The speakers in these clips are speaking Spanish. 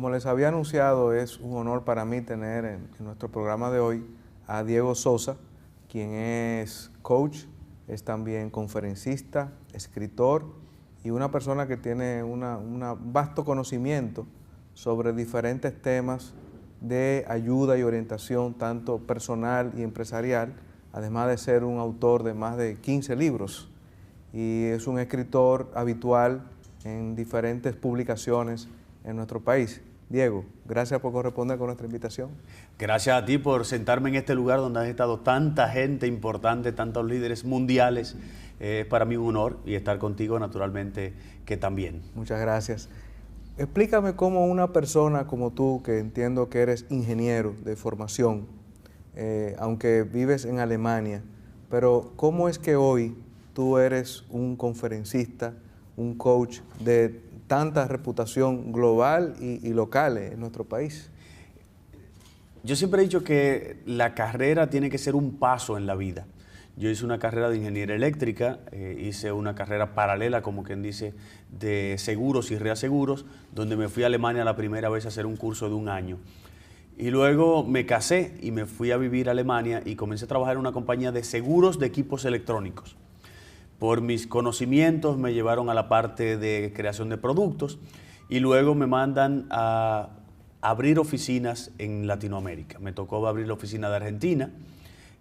Como les había anunciado, es un honor para mí tener en nuestro programa de hoy a Diego Sosa, quien es coach, es también conferencista, escritor y una persona que tiene un vasto conocimiento sobre diferentes temas de ayuda y orientación, tanto personal y empresarial, además de ser un autor de más de 15 libros. Y es un escritor habitual en diferentes publicaciones en nuestro país. Diego, gracias por corresponder con nuestra invitación. Gracias a ti por sentarme en este lugar donde has estado tanta gente importante, tantos líderes mundiales. Es para mí un honor y estar contigo naturalmente que también. Muchas gracias. Explícame cómo una persona como tú, que entiendo que eres ingeniero de formación, aunque vives en Alemania, pero ¿cómo es que hoy tú eres un conferencista, un coach de tanta reputación global y local en nuestro país? Yo siempre he dicho que la carrera tiene que ser un paso en la vida. Yo hice una carrera de ingeniería eléctrica, hice una carrera paralela, como quien dice, de seguros y reaseguros, donde me fui a Alemania la primera vez a hacer un curso de un año. Y luego me casé y me fui a vivir a Alemania y comencé a trabajar en una compañía de seguros de equipos electrónicos. Por mis conocimientos me llevaron a la parte de creación de productos y luego me mandan a abrir oficinas en Latinoamérica. Me tocó abrir la oficina de Argentina.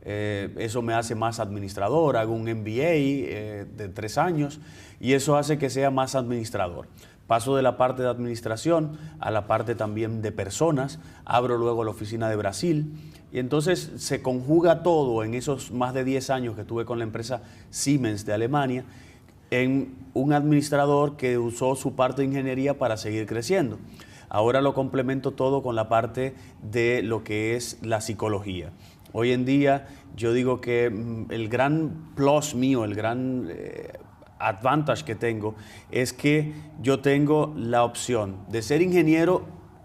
Eso me hace más administrador, hago un MBA de 3 años y eso hace que sea más administrador. Paso de la parte de administración a la parte también de personas, abro luego la oficina de Brasil y entonces se conjuga todo en esos más de 10 años que estuve con la empresa Siemens de Alemania en un administrador que usó su parte de ingeniería para seguir creciendo. Ahora lo complemento todo con la parte de lo que es la psicología. Hoy en día yo digo que el gran plus mío, el gran advantage que tengo es que yo tengo la opción de ser ingeniero,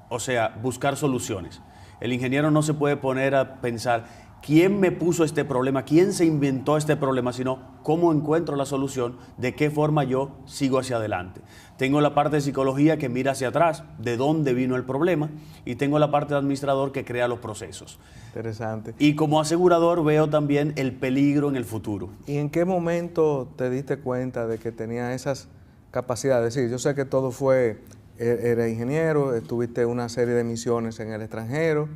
o sea, buscar soluciones. El ingeniero no se puede poner a pensar quién me puso este problema, quién se inventó este problema, sino cómo encuentro la solución, de qué forma yo sigo hacia adelante. Tengo la parte de psicología que mira hacia atrás, de dónde vino el problema, y tengo la parte de administrador que crea los procesos. Interesante. Y como asegurador veo también el peligro en el futuro. ¿Y en qué momento te diste cuenta de que tenías esas capacidades? Es decir, yo sé que todo fue, eres ingeniero, tuviste una serie de misiones en el extranjero,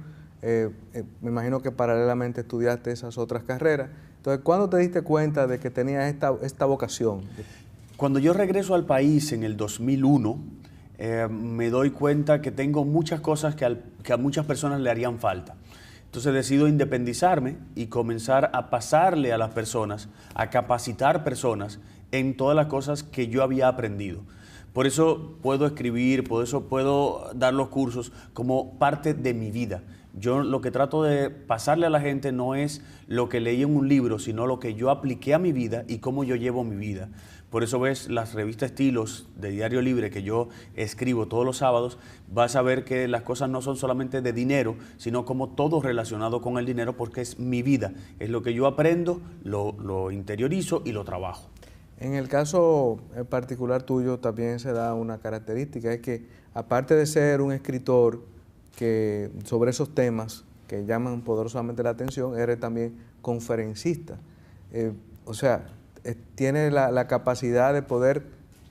me imagino que paralelamente estudiaste esas otras carreras. Entonces, ¿cuándo te diste cuenta de que tenías esta vocación? Cuando yo regreso al país en el 2001, me doy cuenta que tengo muchas cosas que a muchas personas le harían falta. Entonces decido independizarme y comenzar a pasarle a las personas, a capacitar personas en todas las cosas que yo había aprendido. Por eso puedo escribir, por eso puedo dar los cursos como parte de mi vida. Yo lo que trato de pasarle a la gente no es lo que leí en un libro, sino lo que yo apliqué a mi vida y cómo yo llevo mi vida. Por eso ves las revistas Estilos de Diario Libre que yo escribo todos los sábados, vas a ver que las cosas no son solamente de dinero, sino como todo relacionado con el dinero, porque es mi vida, es lo que yo aprendo, lo interiorizo y lo trabajo. En el caso en particular tuyo también se da una característica, es que aparte de ser un escritor que sobre esos temas que llaman poderosamente la atención, eres también conferencista. O sea, tiene la capacidad de poder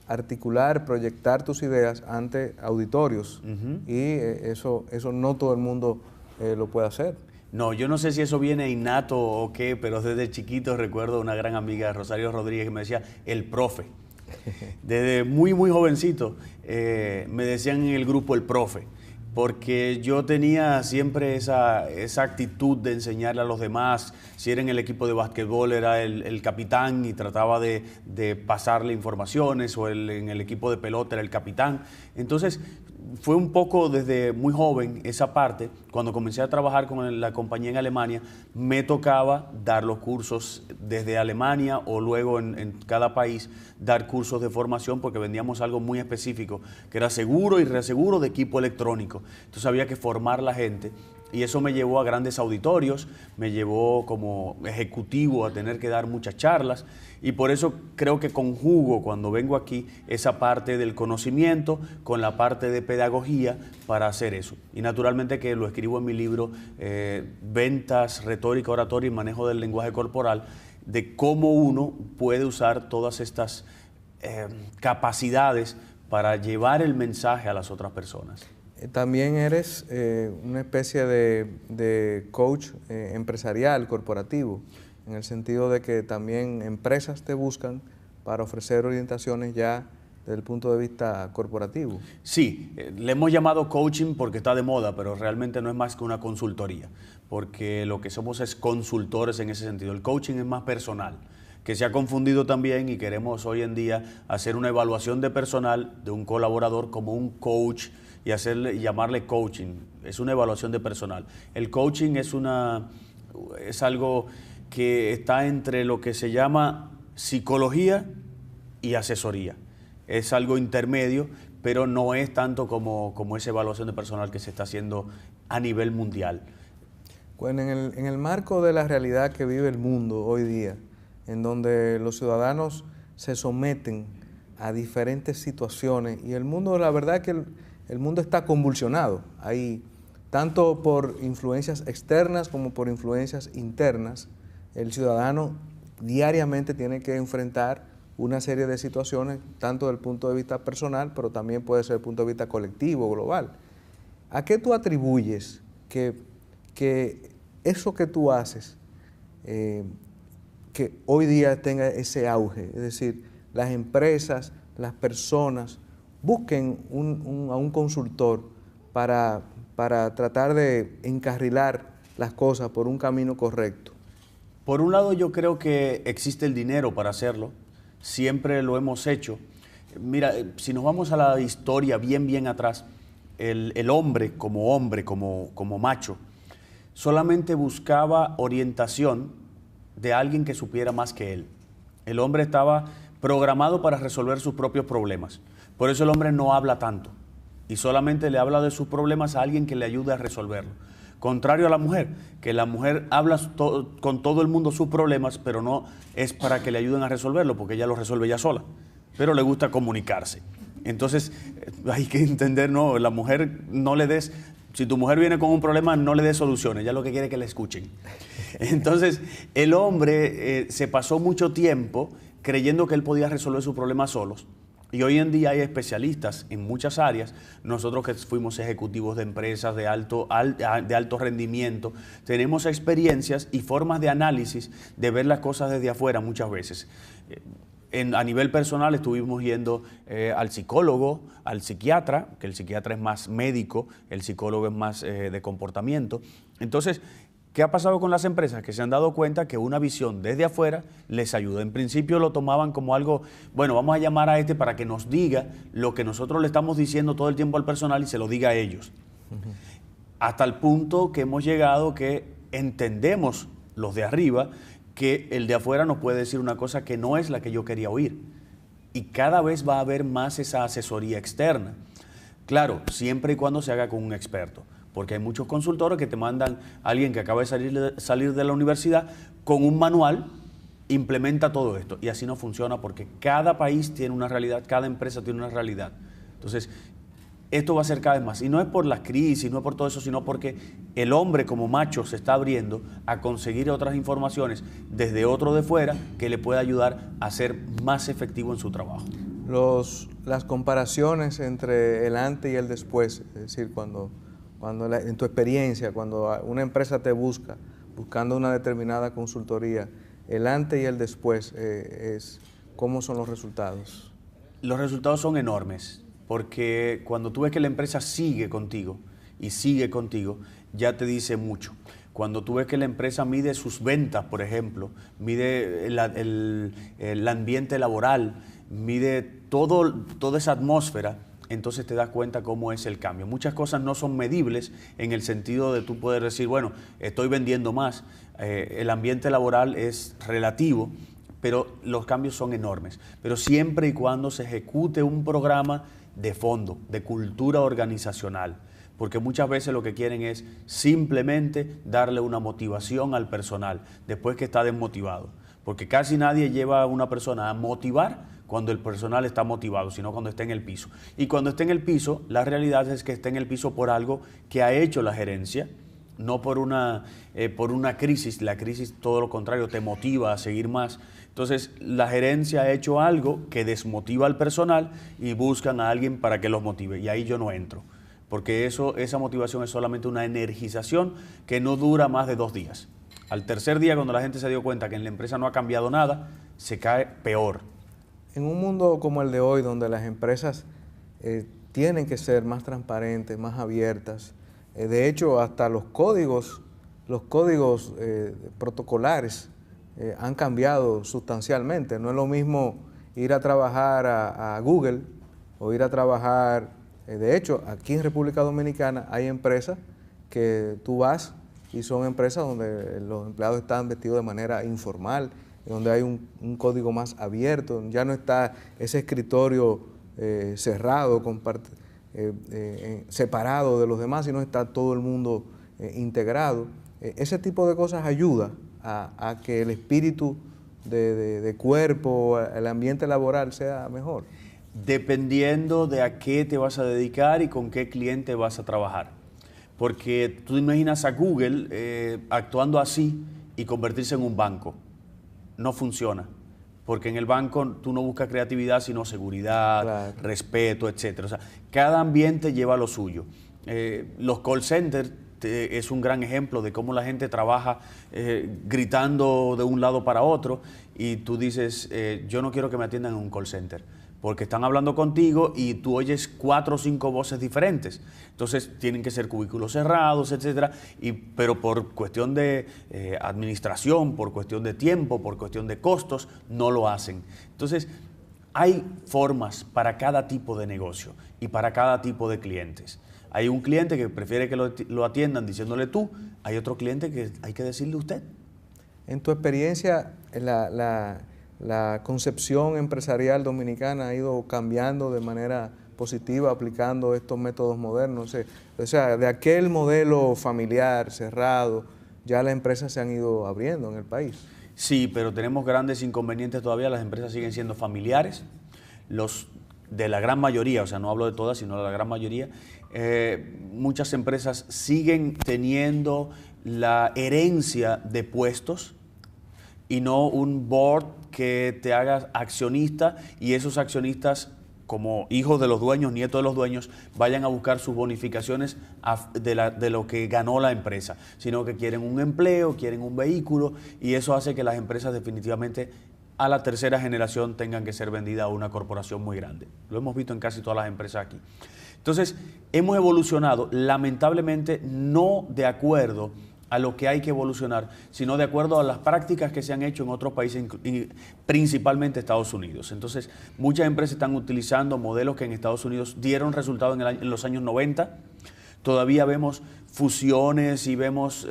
articular, proyectar tus ideas ante auditorios. Y eso no todo el mundo lo puede hacer. No, yo no sé si eso viene innato o qué, pero desde chiquito recuerdo una gran amiga, Rosario Rodríguez, que me decía, el profe. Desde muy, muy jovencito me decían en el grupo el profe, porque yo tenía siempre esa actitud de enseñarle a los demás. Si era en el equipo de básquetbol, era el capitán y trataba de pasarle informaciones, o en el equipo de pelota era el capitán. Entonces, fue un poco desde muy joven esa parte. Cuando comencé a trabajar con la compañía en Alemania, me tocaba dar los cursos desde Alemania o luego en cada país, dar cursos de formación, porque vendíamos algo muy específico, que era seguro y reaseguro de equipo electrónico. Entonces había que formar la gente Y eso me llevó a grandes auditorios, me llevó como ejecutivo a tener que dar muchas charlas y por eso creo que conjugo cuando vengo aquí esa parte del conocimiento con la parte de pedagogía para hacer eso. Y naturalmente que lo escribo en mi libro Ventas, Retórica, Oratoria y Manejo del Lenguaje Corporal, de cómo uno puede usar todas estas capacidades para llevar el mensaje a las otras personas. También eres una especie de coach empresarial, corporativo, en el sentido de que también empresas te buscan para ofrecer orientaciones ya desde el punto de vista corporativo. Sí, le hemos llamado coaching porque está de moda, pero realmente no es más que una consultoría, porque lo que somos es consultores en ese sentido. El coaching es más personal, que se ha confundido también y queremos hoy en día hacer una evaluación de personal de un colaborador como un coach y llamarle coaching. Es una evaluación de personal. El coaching es algo que está entre lo que se llama psicología y asesoría. Es algo intermedio, pero no es tanto como esa evaluación de personal que se está haciendo a nivel mundial. Bueno, en el marco de la realidad que vive el mundo hoy día, en donde los ciudadanos se someten a diferentes situaciones y el mundo, la verdad es que el mundo está convulsionado, hay tanto por influencias externas como por influencias internas. El ciudadano diariamente tiene que enfrentar una serie de situaciones, tanto desde el punto de vista personal, pero también puede ser desde el punto de vista colectivo, global. ¿A qué tú atribuyes que eso que tú haces, que hoy día tenga ese auge? Es decir, las empresas, las personas busquen a un consultor para tratar de encarrilar las cosas por un camino correcto. Por un lado, yo creo que existe el dinero para hacerlo. Siempre lo hemos hecho. Mira, si nos vamos a la historia bien atrás, el hombre, como macho, solamente buscaba orientación de alguien que supiera más que él. El hombre estaba programado para resolver sus propios problemas. Por eso el hombre no habla tanto y solamente le habla de sus problemas a alguien que le ayude a resolverlo. Contrario a la mujer, que la mujer habla con todo el mundo sus problemas, pero no es para que le ayuden a resolverlo, porque ella lo resuelve ella sola, pero le gusta comunicarse. Entonces hay que entender, no, la mujer no le des, si tu mujer viene con un problema, no le des soluciones, ella lo que quiere es que le escuchen. Entonces el hombre se pasó mucho tiempo creyendo que él podía resolver sus problemas solos. Y hoy en día hay especialistas en muchas áreas. Nosotros que fuimos ejecutivos de empresas de alto rendimiento, tenemos experiencias y formas de análisis de ver las cosas desde afuera muchas veces. A nivel personal estuvimos yendo al psicólogo, al psiquiatra, que el psiquiatra es más médico, el psicólogo es más de comportamiento. Entonces, ¿qué ha pasado con las empresas? Que se han dado cuenta que una visión desde afuera les ayuda. En principio lo tomaban como algo, bueno, vamos a llamar a este para que nos diga lo que nosotros le estamos diciendo todo el tiempo al personal y se lo diga a ellos. Hasta el punto que hemos llegado que entendemos los de arriba que el de afuera nos puede decir una cosa que no es la que yo quería oír. Y cada vez va a haber más esa asesoría externa. Claro, siempre y cuando se haga con un experto. Porque hay muchos consultores que te mandan a alguien que acaba de salir de la universidad con un manual, implementa todo esto. Y así no funciona porque cada país tiene una realidad, cada empresa tiene una realidad. Entonces, esto va a ser cada vez más. Y no es por las crisis, no es por todo eso, sino porque el hombre como macho se está abriendo a conseguir otras informaciones desde otro de fuera que le pueda ayudar a ser más efectivo en su trabajo. Las comparaciones entre el antes y el después, es decir, en tu experiencia, cuando una empresa te buscando una determinada consultoría, el antes y el después, ¿cómo son los resultados? Los resultados son enormes, porque cuando tú ves que la empresa sigue contigo, ya te dice mucho. Cuando tú ves que la empresa mide sus ventas, por ejemplo, mide el ambiente laboral, mide toda esa atmósfera, entonces te das cuenta cómo es el cambio. Muchas cosas no son medibles en el sentido de tú poder decir, bueno, estoy vendiendo más. El ambiente laboral es relativo, pero los cambios son enormes. Pero siempre y cuando se ejecute un programa de fondo, de cultura organizacional, porque muchas veces lo que quieren es simplemente darle una motivación al personal después que está desmotivado, porque casi nadie lleva a una persona a motivar cuando el personal está motivado, sino cuando está en el piso. Y cuando está en el piso, la realidad es que está en el piso por algo que ha hecho la gerencia, no por una crisis. La crisis, todo lo contrario, te motiva a seguir más. Entonces, la gerencia ha hecho algo que desmotiva al personal y buscan a alguien para que los motive. Y ahí yo no entro, porque esa motivación es solamente una energización que no dura más de 2 días. Al tercer día, cuando la gente se dio cuenta que en la empresa no ha cambiado nada, se cae peor. En un mundo como el de hoy, donde las empresas tienen que ser más transparentes, más abiertas, de hecho, hasta los códigos protocolares han cambiado sustancialmente. No es lo mismo ir a trabajar a Google o ir a trabajar, de hecho, aquí en República Dominicana hay empresas que tú vas y son empresas donde los empleados están vestidos de manera informal, donde hay un código más abierto, ya no está ese escritorio cerrado, separado de los demás, sino está todo el mundo integrado. Ese tipo de cosas ayuda a que el espíritu de cuerpo, el ambiente laboral sea mejor. Dependiendo de a qué te vas a dedicar y con qué cliente vas a trabajar. Porque tú imaginas a Google actuando así y convertirse en un banco. No funciona, porque en el banco tú no buscas creatividad, sino seguridad, claro, respeto, etc. O sea, cada ambiente lleva lo suyo. Los call centers es un gran ejemplo de cómo la gente trabaja gritando de un lado para otro y tú dices, yo no quiero que me atiendan en un call center, porque están hablando contigo y tú oyes 4 o 5 voces diferentes. Entonces tienen que ser cubículos cerrados, etcétera, pero por cuestión de administración, por cuestión de tiempo, por cuestión de costos, no lo hacen. Entonces hay formas para cada tipo de negocio y para cada tipo de clientes. Hay un cliente que prefiere que lo atiendan diciéndole tú, hay otro cliente que hay que decirle usted. En tu experiencia, la concepción empresarial dominicana ha ido cambiando de manera positiva aplicando estos métodos modernos. O sea, de aquel modelo familiar, cerrado, ya las empresas se han ido abriendo en el país. Sí, pero tenemos grandes inconvenientes todavía. Las empresas siguen siendo familiares. De la gran mayoría, o sea, no hablo de todas, sino de la gran mayoría, muchas empresas siguen teniendo la herencia de puestos y no un board que te haga accionista y esos accionistas, como hijos de los dueños, nietos de los dueños, vayan a buscar sus bonificaciones de lo que ganó la empresa, sino que quieren un empleo, quieren un vehículo y eso hace que las empresas definitivamente a la tercera generación tengan que ser vendidas a una corporación muy grande. Lo hemos visto en casi todas las empresas aquí. Entonces, hemos evolucionado, lamentablemente, no de acuerdo a lo que hay que evolucionar, sino de acuerdo a las prácticas que se han hecho en otros países, principalmente Estados Unidos. Entonces, muchas empresas están utilizando modelos que en Estados Unidos dieron resultado en los años 90. Todavía vemos fusiones y vemos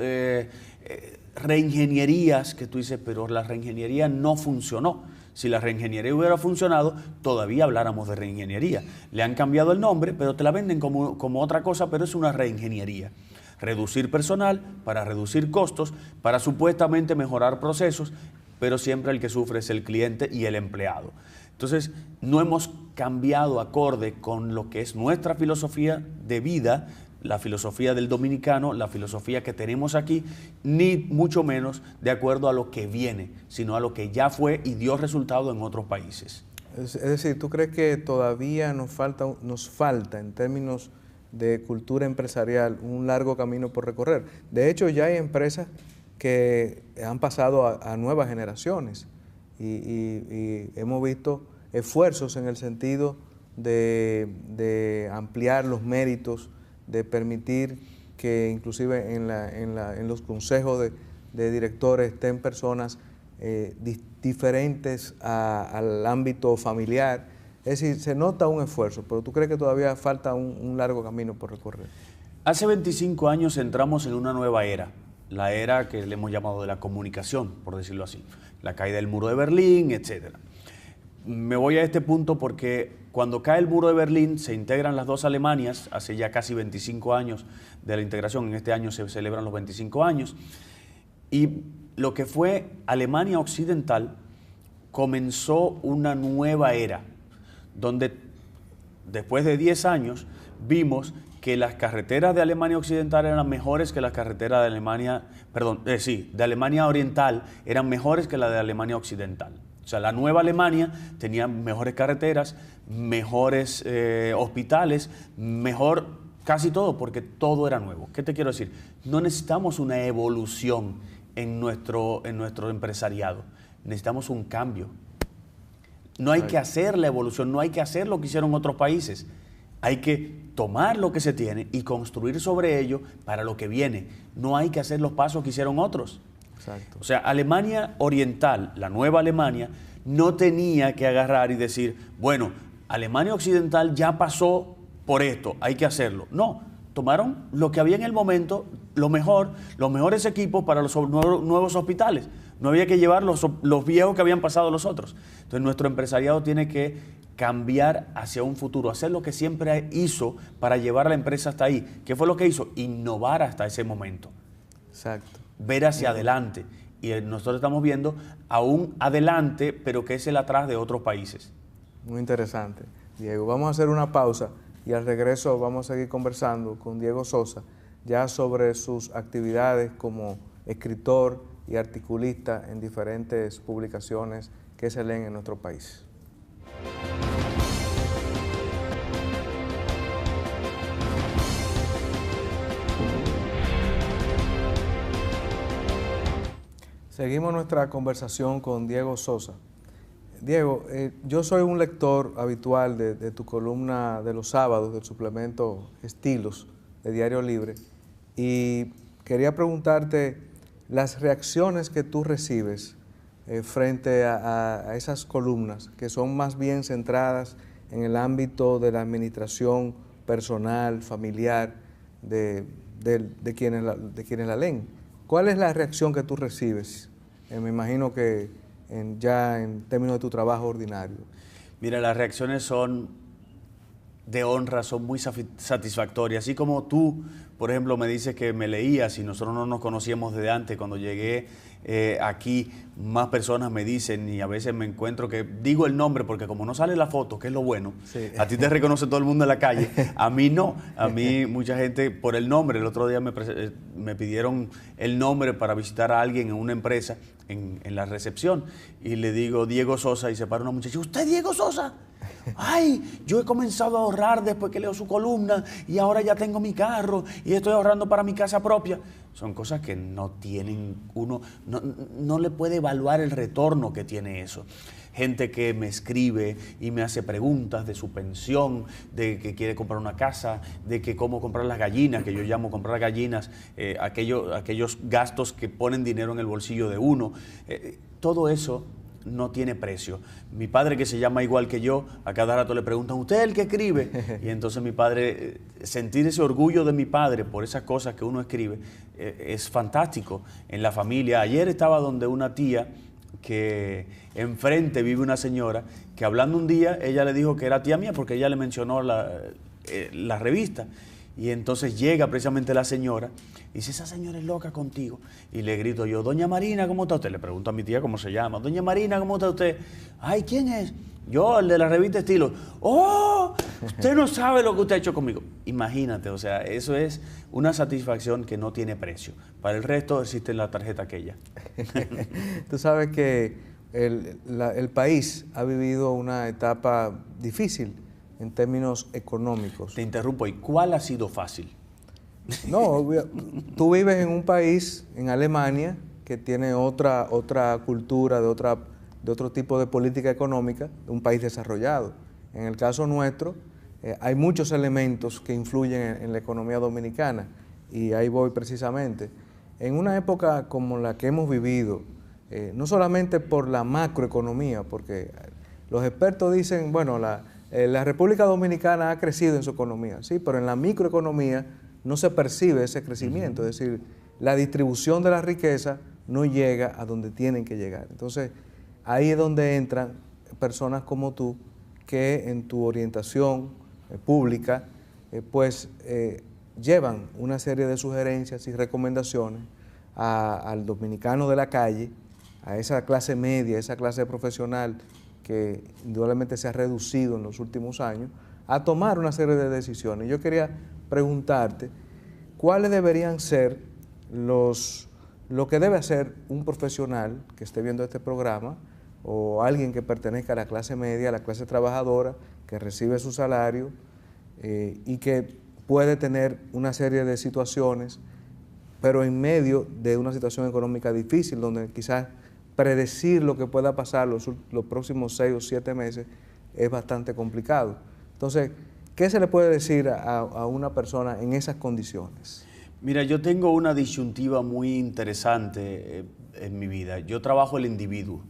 reingenierías que tú dices, pero la reingeniería no funcionó. Si la reingeniería hubiera funcionado, todavía habláramos de reingeniería. Le han cambiado el nombre, pero te la venden como otra cosa, pero es una reingeniería. Reducir personal para reducir costos, para supuestamente mejorar procesos, pero siempre el que sufre es el cliente y el empleado. Entonces, no hemos cambiado acorde con lo que es nuestra filosofía de vida, la filosofía del dominicano, la filosofía que tenemos aquí, ni mucho menos de acuerdo a lo que viene, sino a lo que ya fue y dio resultado en otros países. Es decir, ¿tú crees que todavía nos falta en términos de cultura empresarial un largo camino por recorrer? De hecho, ya hay empresas que han pasado a nuevas generaciones y hemos visto esfuerzos en el sentido de ampliar los méritos, de permitir que inclusive en los consejos de directores estén personas diferentes al ámbito familiar. Es decir, se nota un esfuerzo, pero ¿tú crees que todavía falta un largo camino por recorrer? Hace 25 años entramos en una nueva era, la era que le hemos llamado de la comunicación, por decirlo así, la caída del muro de Berlín, etc. me voy a este punto porque cuando cae el muro de Berlín se integran las dos Alemanias, hace ya casi 25 años de la integración, en este año se celebran los 25 años, y lo que fue Alemania Occidental comenzó una nueva era, donde después de 10 años vimos que las carreteras de Alemania Occidental eran mejores que las carreteras de Alemania, de Alemania Oriental eran mejores que las de Alemania Occidental. O sea, la nueva Alemania tenía mejores carreteras, mejores hospitales, mejor casi todo, porque todo era nuevo. ¿Qué te quiero decir? No necesitamos una evolución en nuestro empresariado, necesitamos un cambio. No hay que hacer la evolución, no hay que hacer lo que hicieron otros países. Hay que tomar lo que se tiene y construir sobre ello para lo que viene. No hay que hacer los pasos que hicieron otros. Exacto. O sea, Alemania Oriental, la nueva Alemania, no tenía que agarrar y decir, bueno, Alemania Occidental ya pasó por esto, hay que hacerlo. No, tomaron lo que había en el momento, lo mejor, los mejores equipos para los nuevos hospitales. No había que llevar los viejos que habían pasado los otros. Entonces, nuestro empresariado tiene que cambiar hacia un futuro, hacer lo que siempre hizo para llevar a la empresa hasta ahí. ¿Qué fue lo que hizo? Innovar hasta ese momento. Exacto. Ver hacia adelante. Y nosotros estamos viendo aún adelante, pero que es el atrás de otros países. Muy interesante, Diego. Vamos a hacer una pausa y al regreso vamos a seguir conversando con Diego Sosa ya sobre sus actividades como escritor y articulista en diferentes publicaciones que se leen en nuestro país. Seguimos nuestra conversación con Diego Sosa. Diego, yo soy un lector habitual de tu columna de los sábados del suplemento Estilos de Diario Libre y quería preguntarte las reacciones que tú recibes frente a esas columnas que son más bien centradas en el ámbito de la administración personal, familiar de quienes la leen. ¿Cuál es la reacción que tú recibes? Me imagino que ya en términos de tu trabajo ordinario. Mira, las reacciones son de honra, son muy satisfactorias. Así como tú, por ejemplo, me dices que me leías y nosotros no nos conocíamos desde antes. Cuando llegué aquí, más personas me dicen y a veces me encuentro que digo el nombre porque como no sale la foto, que es lo bueno, sí. A ti te reconoce todo el mundo en la calle, a mí no. A mí mucha gente por el nombre. El otro día me pidieron el nombre para visitar a alguien en una empresa en la recepción y le digo Diego Sosa y se para una muchacha, ¿usted Diego Sosa? Ay, yo he comenzado a ahorrar después que leo su columna y ahora ya tengo mi carro y estoy ahorrando para mi casa propia. Son cosas que no tienen uno, no le puede evaluar el retorno que tiene eso. Gente que me escribe y me hace preguntas de su pensión, de que quiere comprar una casa, de que cómo comprar las gallinas, que yo llamo comprar gallinas, aquellos gastos que ponen dinero en el bolsillo de uno. Todo eso no tiene precio. Mi padre, que se llama igual que yo, a cada rato le preguntan, ¿usted es el que escribe? Y entonces mi padre, sentir ese orgullo de mi padre por esas cosas que uno escribe, es fantástico. En la familia, ayer estaba donde una tía, que enfrente vive una señora, que hablando un día, ella le dijo que era tía mía porque ella le mencionó la revista. Y entonces llega precisamente la señora y dice, esa señora es loca contigo. Y le grito yo, doña Marina, ¿cómo está usted? Le pregunto a mi tía cómo se llama. Doña Marina, ¿cómo está usted? Ay, ¿quién es? Yo, el de la revista Estilo. ¡Oh! Usted no sabe lo que usted ha hecho conmigo. Imagínate, o sea, eso es una satisfacción que no tiene precio. Para el resto existe la tarjeta aquella. Tú sabes que el país ha vivido una etapa difícil en términos económicos. Te interrumpo, ¿y cuál ha sido fácil? No, tú vives en un país, en Alemania, que tiene otra cultura, de otro tipo de política económica, un país desarrollado. En el caso nuestro, hay muchos elementos que influyen en la economía dominicana, y ahí voy precisamente. En una época como la que hemos vivido, no solamente por la macroeconomía, porque los expertos dicen, bueno, la República Dominicana ha crecido en su economía, sí, pero en la microeconomía no se percibe ese crecimiento, es decir, la distribución de la riqueza no llega a donde tienen que llegar. Entonces, ahí es donde entran personas como tú que en tu orientación pública pues llevan una serie de sugerencias y recomendaciones al dominicano de la calle, a esa clase media, esa clase profesional que indudablemente se ha reducido en los últimos años, a tomar una serie de decisiones. Yo quería preguntarte, ¿cuáles deberían ser lo que debe hacer un profesional que esté viendo este programa o alguien que pertenezca a la clase media, a la clase trabajadora, que recibe su salario y que puede tener una serie de situaciones, pero en medio de una situación económica difícil, donde quizás predecir lo que pueda pasar los próximos 6 o 7 meses es bastante complicado? Entonces, ¿qué se le puede decir a una persona en esas condiciones? Mira, yo tengo una disyuntiva muy interesante en mi vida. Yo trabajo el individuo.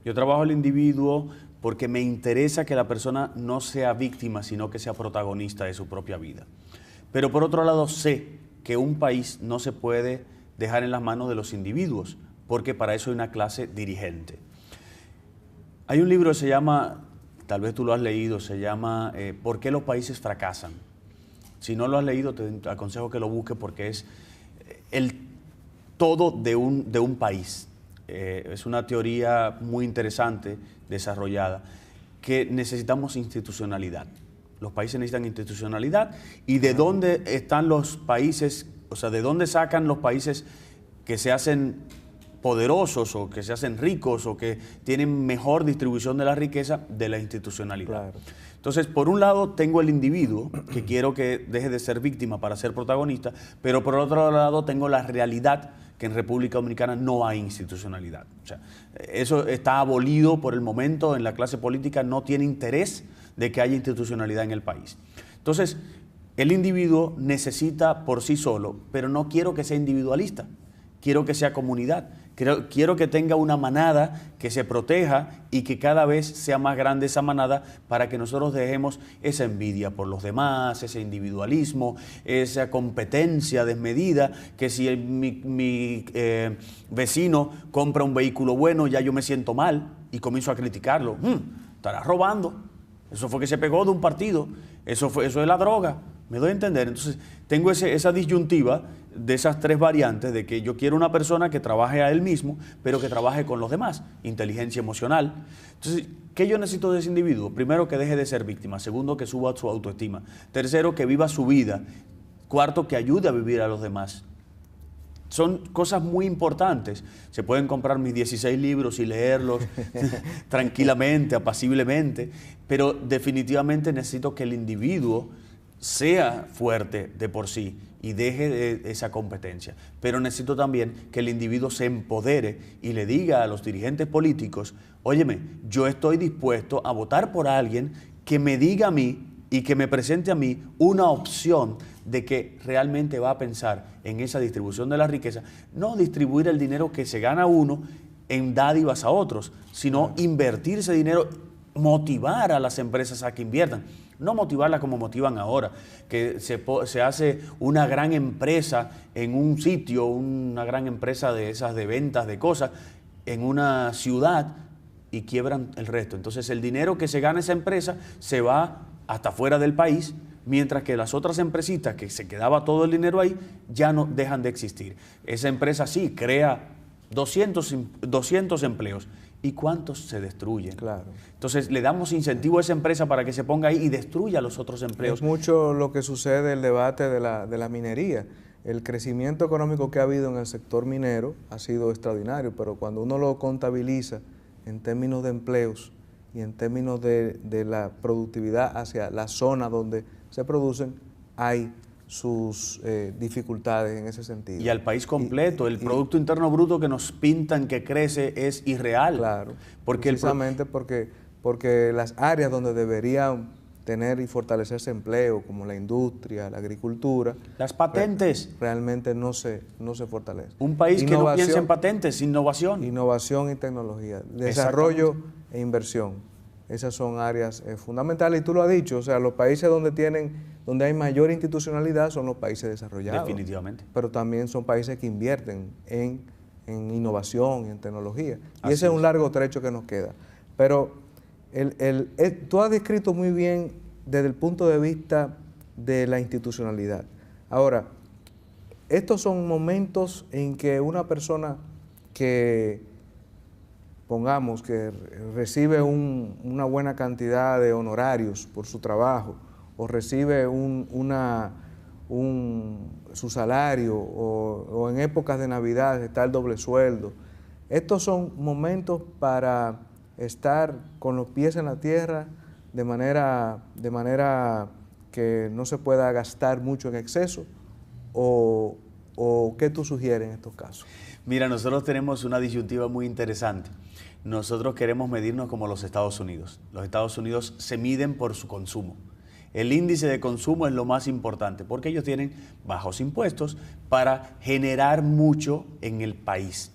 Yo trabajo el individuo porque me interesa que la persona no sea víctima, sino que sea protagonista de su propia vida. Pero por otro lado, sé que un país no se puede dejar en las manos de los individuos, porque para eso hay una clase dirigente. Hay un libro que se llama, tal vez tú lo has leído, se llama ¿Por qué los países fracasan? Si no lo has leído, te aconsejo que lo busques porque es el todo de un país. Es una teoría muy interesante, desarrollada, que necesitamos institucionalidad. Los países necesitan institucionalidad. ¿Y de dónde están los países, o sea, de dónde sacan los países que se hacen poderosos o que se hacen ricos o que tienen mejor distribución de la riqueza? De la institucionalidad. Claro. Entonces, por un lado tengo el individuo, que quiero que deje de ser víctima para ser protagonista, pero por otro lado tengo la realidad que en República Dominicana no hay institucionalidad. O sea, eso está abolido por el momento en la clase política, no tiene interés de que haya institucionalidad en el país. Entonces, el individuo necesita por sí solo, pero no quiero que sea individualista, quiero que sea comunidad. Quiero que tenga una manada que se proteja y que cada vez sea más grande esa manada para que nosotros dejemos esa envidia por los demás, ese individualismo, esa competencia desmedida, que si mi vecino compra un vehículo bueno, ya yo me siento mal y comienzo a criticarlo. Estará robando, eso fue que se pegó de un partido, eso es la droga. ¿Me doy a entender? Entonces, tengo esa disyuntiva de esas 3 variantes, de que yo quiero una persona que trabaje a él mismo, pero que trabaje con los demás, inteligencia emocional. Entonces, ¿qué yo necesito de ese individuo? Primero, que deje de ser víctima. Segundo, que suba su autoestima. Tercero, que viva su vida. Cuarto, que ayude a vivir a los demás. Son cosas muy importantes. Se pueden comprar mis 16 libros y leerlos tranquilamente, apaciblemente, pero definitivamente necesito que el individuo sea fuerte de por sí y deje de esa competencia. Pero necesito también que el individuo se empodere y le diga a los dirigentes políticos: óyeme, yo estoy dispuesto a votar por alguien que me diga a mí y que me presente a mí una opción de que realmente va a pensar en esa distribución de la riqueza, no distribuir el dinero que se gana uno en dádivas a otros, sino invertir ese dinero, motivar a las empresas a que inviertan. No motivarlas como motivan ahora, que se hace una gran empresa en un sitio, una gran empresa de esas de ventas de cosas en una ciudad y quiebran el resto. Entonces el dinero que se gana esa empresa se va hasta fuera del país, mientras que las otras empresitas que se quedaba todo el dinero ahí ya no dejan de existir. Esa empresa sí crea 200 empleos. ¿Y cuántos se destruyen? Claro. Entonces le damos incentivo a esa empresa para que se ponga ahí y destruya los otros empleos. Es mucho lo que sucede en el debate de la minería. El crecimiento económico que ha habido en el sector minero ha sido extraordinario, pero cuando uno lo contabiliza en términos de empleos y en términos de la productividad hacia la zona donde se producen, hay sus dificultades en ese sentido. Y al país completo, el Producto Interno Bruto que nos pintan que crece es irreal. Claro, precisamente porque las áreas donde deberían tener y fortalecerse empleo, como la industria, la agricultura, las patentes, realmente no se fortalece. Un país que no piensa en patentes, innovación. Innovación y tecnología, desarrollo e inversión. Esas son áreas fundamentales y tú lo has dicho, o sea, los países donde hay mayor institucionalidad son los países desarrollados. Definitivamente. Pero también son países que invierten en innovación y en tecnología. Y ese es un largo trecho que nos queda. Pero Tú has descrito muy bien desde el punto de vista de la institucionalidad. Ahora, estos son momentos en que una persona que, pongamos, que recibe una buena cantidad de honorarios por su trabajo, o recibe su salario, o en épocas de Navidad está el doble sueldo. Estos son momentos para estar con los pies en la tierra de manera que no se pueda gastar mucho en exceso, o ¿qué tú sugieres en estos casos? Mira, nosotros tenemos una disyuntiva muy interesante. Nosotros queremos medirnos como los Estados Unidos. Los Estados Unidos se miden por su consumo. El índice de consumo es lo más importante porque ellos tienen bajos impuestos para generar mucho en el país.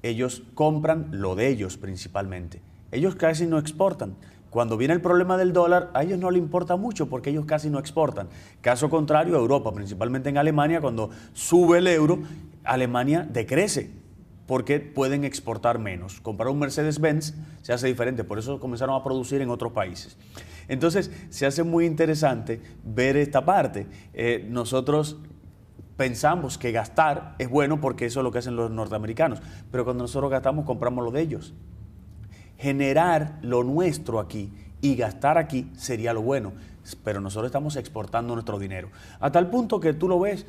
Ellos compran lo de ellos principalmente. Ellos casi no exportan. Cuando viene el problema del dólar, a ellos no les importa mucho porque ellos casi no exportan. Caso contrario a Europa, principalmente en Alemania, cuando sube el euro, Alemania decrece porque pueden exportar menos. Comprar un Mercedes-Benz se hace diferente, por eso comenzaron a producir en otros países. Entonces, se hace muy interesante ver esta parte. Nosotros pensamos que gastar es bueno porque eso es lo que hacen los norteamericanos, pero cuando nosotros gastamos, compramos lo de ellos. Generar lo nuestro aquí y gastar aquí sería lo bueno, pero nosotros estamos exportando nuestro dinero. A tal punto que tú lo ves,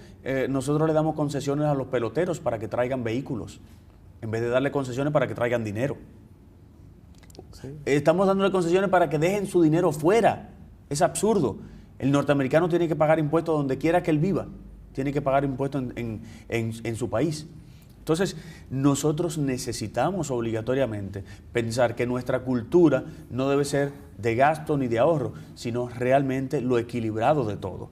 nosotros le damos concesiones a los peloteros para que traigan vehículos, en vez de darle concesiones para que traigan dinero. Sí. Estamos dándole concesiones para que dejen su dinero fuera. Es absurdo. El norteamericano tiene que pagar impuestos donde quiera que él viva. Tiene que pagar impuestos en su país. Entonces, nosotros necesitamos obligatoriamente pensar que nuestra cultura no debe ser de gasto ni de ahorro, sino realmente lo equilibrado de todo.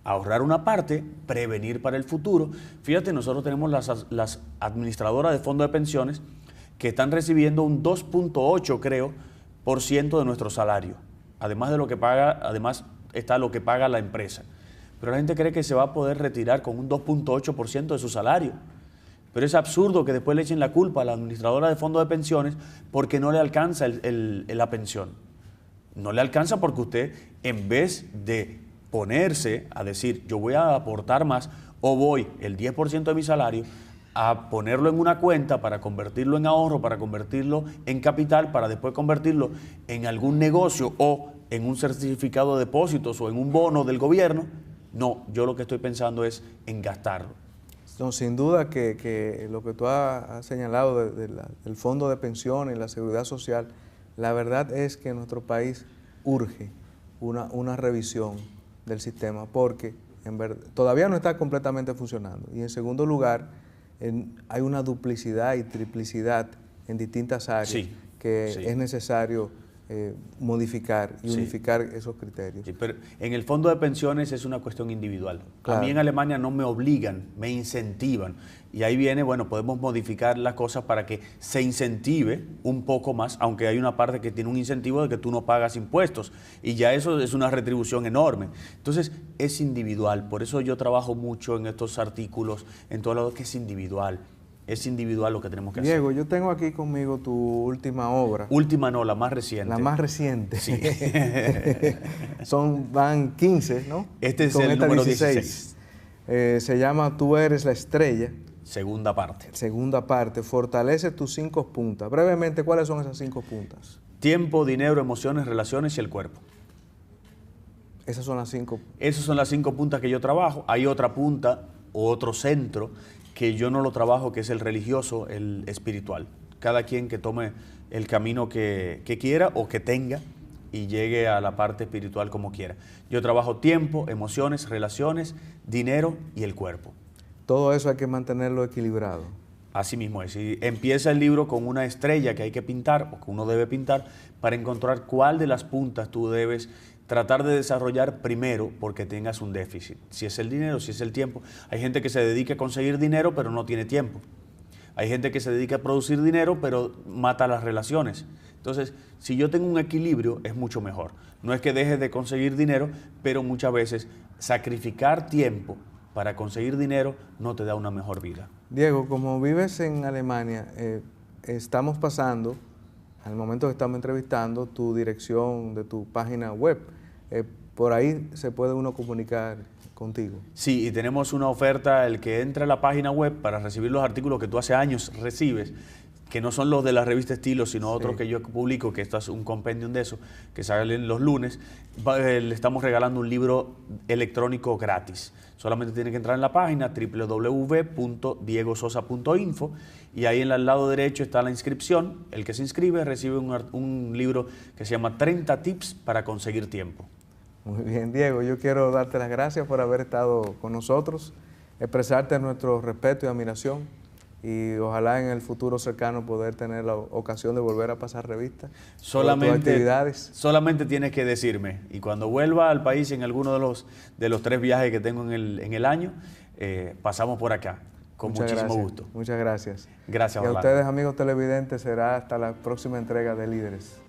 Ahorrar una parte, prevenir para el futuro. Fíjate, nosotros tenemos las administradoras de fondos de pensiones que están recibiendo un 2.8, creo, % de nuestro salario. Además de lo que paga, además está lo que paga la empresa. Pero la gente cree que se va a poder retirar con un 2.8% de su salario. Pero es absurdo que después le echen la culpa a la administradora de fondos de pensiones porque no le alcanza la pensión. No le alcanza porque usted, en vez de ponerse a decir, yo voy a aportar más o voy el 10% de mi salario a ponerlo en una cuenta para convertirlo en ahorro, para convertirlo en capital, para después convertirlo en algún negocio o en un certificado de depósitos o en un bono del gobierno. No, yo lo que estoy pensando es en gastarlo. No, sin duda que lo que tú has señalado del fondo de pensiones y la seguridad social, la verdad es que en nuestro país urge una revisión del sistema porque todavía no está completamente funcionando. Y en segundo lugar, hay una duplicidad y triplicidad en distintas áreas es necesario modificar y unificar esos criterios. Sí, pero en el fondo de pensiones es una cuestión individual. Claro. A mí en Alemania no me obligan, me incentivan. Y ahí viene, bueno, podemos modificar las cosas para que se incentive un poco más, aunque hay una parte que tiene un incentivo de que tú no pagas impuestos. Y ya eso es una retribución enorme. Entonces, es individual. Por eso yo trabajo mucho en estos artículos, en todo lo que es individual. Es individual lo que tenemos que hacer. Diego, yo tengo aquí conmigo tu última obra. Última no, la más reciente. La más reciente. Sí. Van 15, ¿no? Este es el número 16. Se llama Tú eres la estrella. Segunda parte. Segunda parte. Fortalece tus 5 puntas. Brevemente, ¿cuáles son esas 5 puntas? Tiempo, dinero, emociones, relaciones y el cuerpo. Esas son las 5. Esas son las 5 puntas que yo trabajo. Hay otra punta o otro centro que yo no lo trabajo, que es el religioso, el espiritual. Cada quien que tome el camino que quiera o que tenga y llegue a la parte espiritual como quiera. Yo trabajo tiempo, emociones, relaciones, dinero y el cuerpo. Todo eso hay que mantenerlo equilibrado. Así mismo es. Y empieza el libro con una estrella que hay que pintar o que uno debe pintar para encontrar cuál de las puntas tú debes tratar de desarrollar primero porque tengas un déficit. Si es el dinero, si es el tiempo. Hay gente que se dedica a conseguir dinero pero no tiene tiempo. Hay gente que se dedica a producir dinero pero mata las relaciones. Entonces, si yo tengo un equilibrio es mucho mejor. No es que dejes de conseguir dinero, pero muchas veces sacrificar tiempo para conseguir dinero no te da una mejor vida. Diego, como vives en Alemania, estamos pasando al momento que estamos entrevistando, tu dirección de tu página web. Por ahí se puede uno comunicar contigo. Sí, y tenemos una oferta, el que entre a la página web para recibir los artículos que tú hace años recibes, que no son los de la revista Estilo, sino otros que yo publico, que esto es un compendium de eso, que salen los lunes, le estamos regalando un libro electrónico gratis. Solamente tiene que entrar en la página www.diegososa.info y ahí en el lado derecho está la inscripción. El que se inscribe recibe un libro que se llama 30 tips para conseguir tiempo. Muy bien, Diego, yo quiero darte las gracias por haber estado con nosotros, expresarte nuestro respeto y admiración y ojalá en el futuro cercano poder tener la ocasión de volver a pasar revistas. Solamente tienes que decirme, y cuando vuelva al país en alguno de los 3 viajes que tengo en el año, pasamos por acá, con muchísimo gusto. Muchas gracias. Gracias, y a Orlando. ustedes, amigos televidentes, será hasta la próxima entrega de Líderes.